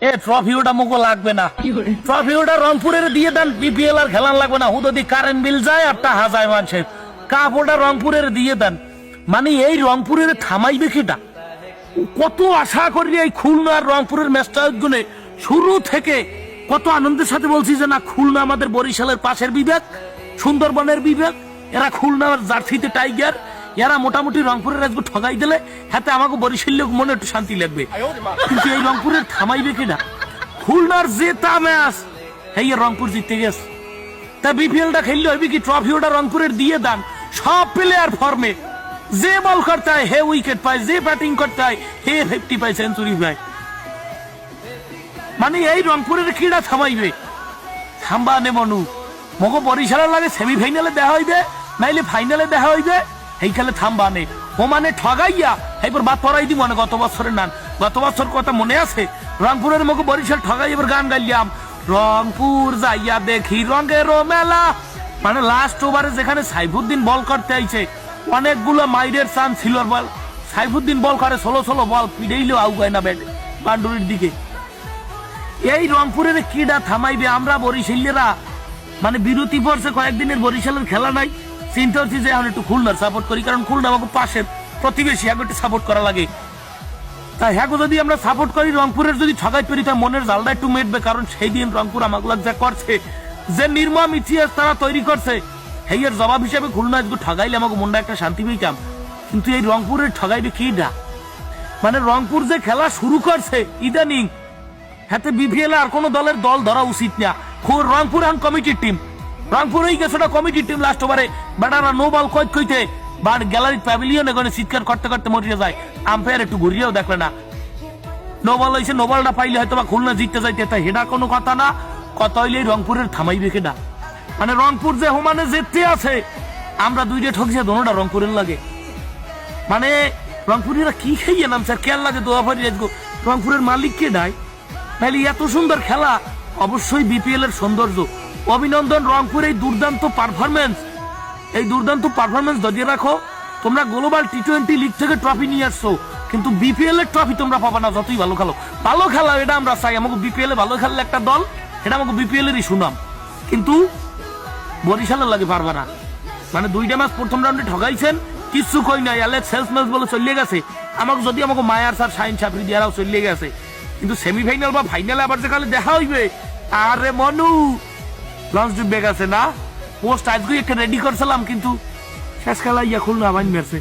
এ trophy ওটা মুখো লাগবে না, ট্রফি ওটা রংপুরের দিয়ে দেন, বিপিএল আর খেলান লাগবে না। হুদি কারেন্ট বিল যায় আর টাকা যায় মানুষের, কাপ ওটা রংপুরের দিয়ে দেন। মানে এই রংপুরের থামাইবে কিটা? কত আশা করি এই খুলনা আর রংপুরের ম্যাচটা গুনে শুরু থেকে কত আনন্দের সাথে বলছি যে না, খুলনা আমাদের বরিশালের পাশের বিভাগ, সুন্দরবনের বিভাগ, এরা খুলনার জার্সিতে টাইগার, এরা মোটামুটি রংপুরের আজকে ঠগাই দিলে হাতে আমাকে বরিশাল লোক মনে একটু শান্তি লাগবে। কিন্তু এই রংপুরের থামাইবে কিনা? খুলনার জেতা ম্যাচ এই রংপুর জিততে গেছে। তা বিপিএলটা খেললে হইবে কি, ট্রফি ওটা রংপুরের দিয়ে দেন। সব প্লেয়ার ফর্মে, যে বল করতে হয় হে উইকেট পায়, যে ব্যাটিং করতে হয় হে 50 পায়, সেঞ্চুরি পায়। মানে এই রংপুরের ক্রীড়া থামাইবে? থামবা নে মনু, মগো বরিশালের লাগে সেমিফাইনালে দেখা হইবে, নাইলে ফাইনালে দেখা হইবে, এই খেলে থামবা নে। ও মানে ঠগাইয়া এবার বাদ পড়াই দি মনে গত বছরের নান, গত বছর কথা মনে আছে? রংপুরের মগো বরিশাল ঠগাই এবার গান গাইলাম, রংপুর যাইয়া দেখি রঙেরও মেলা। মানে লাস্ট ওভারে যেখানে সাইফুদ্দিন বল করতে আইছে, অনেকগুলো মাইরের চান্স ছিল, বল সাইফুদ্দিন বল করে 16 বল পিড়েইলেও আউগায় না ব্যাট বান্ডুরির দিকে। এই রংপুরের ক্রীড়া থামাইবে? আমরা বরিশালেরা মানে বিরতি পড়ছে কয়েকদিনের, বরিশালের খেলা নাই, চিন্তা হচ্ছে যে এখন একটু খুলনার সাপোর্ট করি, কারণ খুলনা আমাকে পাশের প্রতিবেশী, এখন একটু সাপোর্ট করা লাগে। তাই হ্যাঁ, যদি আমরা সাপোর্ট করি রংপুরের যদি ঠগাই পেরি, তাই মনের জালটা একটু মেটবে। কারণ সেই দিন রংপুর আমাকে যা করছে, যে নির্মম ইতিহাস তারা তৈরি করছে, হেয়ের জবাব হিসেবে খুলনা আজকে ঠগাইলে আমাকে মনটা একটা শান্তি পেতাম। কিন্তু এই রংপুরের ঠগাইবে কি না? মানে রংপুর যে খেলা শুরু করছে ইদানিং, হাতে বিপিএল আর কোন দলের দল ধরা উচিত না। রংপুর এখন কমিটির টিম, রংপুরেই গেছে কমিটির টিম। লাস্ট ওভারে ব্যাটাররা নো বল কইতে বাট গ্যালারি প্যাভিলিয়ন এখানে চিৎকার করতে করতে মরিয়ে যায়, আম্পায়ার একটু ঘুরিয়েও দেখলে না। নো বল হয়েছে, নো বলটা পাইলে হয়তো বা খুলনা জিততে যাইতে, তাই হেডা কোনো কথা না। কথা হইলে রংপুরের থামাইবে কেডা? মানে রংপুর যে হোমানে জিততে আছে, আমরা দুইটা ঠকছে, দোনোটা রংপুরের লাগে। মানে রংপুরেরা কি খেয়ে নামছে, কেয়ার লাগে দোয়া ফারি আজগো রংপুরের মালিক কে নাই? তাহলে এত সুন্দর খেলা, অবশ্যই বিপিএল এর সৌন্দর্য। অভিনন্দন রংপুর, এই দুর্দান্ত পারফরমেন্স, এই দুর্দান্ত পারফরমেন্স ধরিয়ে রাখো। তোমরা গ্লোবাল টি20 লিগ থেকে ট্রফি নিয়ে আসছো, কিন্তু বিপিএল এর ট্রফি তোমরা পাবা না, যতই ভালো খেলো। ভালো খেলা এটা আমরা চাই, আমাকে বিপিএল এ ভালো খেললে একটা দল, এটা আমাকে বিপিএল এরই সুনাম। কিন্তু বরিশালের লাগে পারবা না। মানে দুইটা ম্যাচ প্রথম রাউন্ডে ঠগাইছেন, কিছু কই নাই, অ্যালেক্স সেলস ম্যাচ বলে চলে গেছে। আমাকে যদি আমাকে মায়ার স্যার শাহিন সাবরি দিয়ারাও চলে গেছে, কিন্তু সেমিফাইনাল বা ফাইনালে আবার যেখানে দেখা হইবে, আরে মনু লঞ্চ ডুবে গেছে না। পোস্ট আজকে একটা রেডি করছিলাম, কিন্তু শেষ খেলা ইয়া খুলনা আবার মেরছে।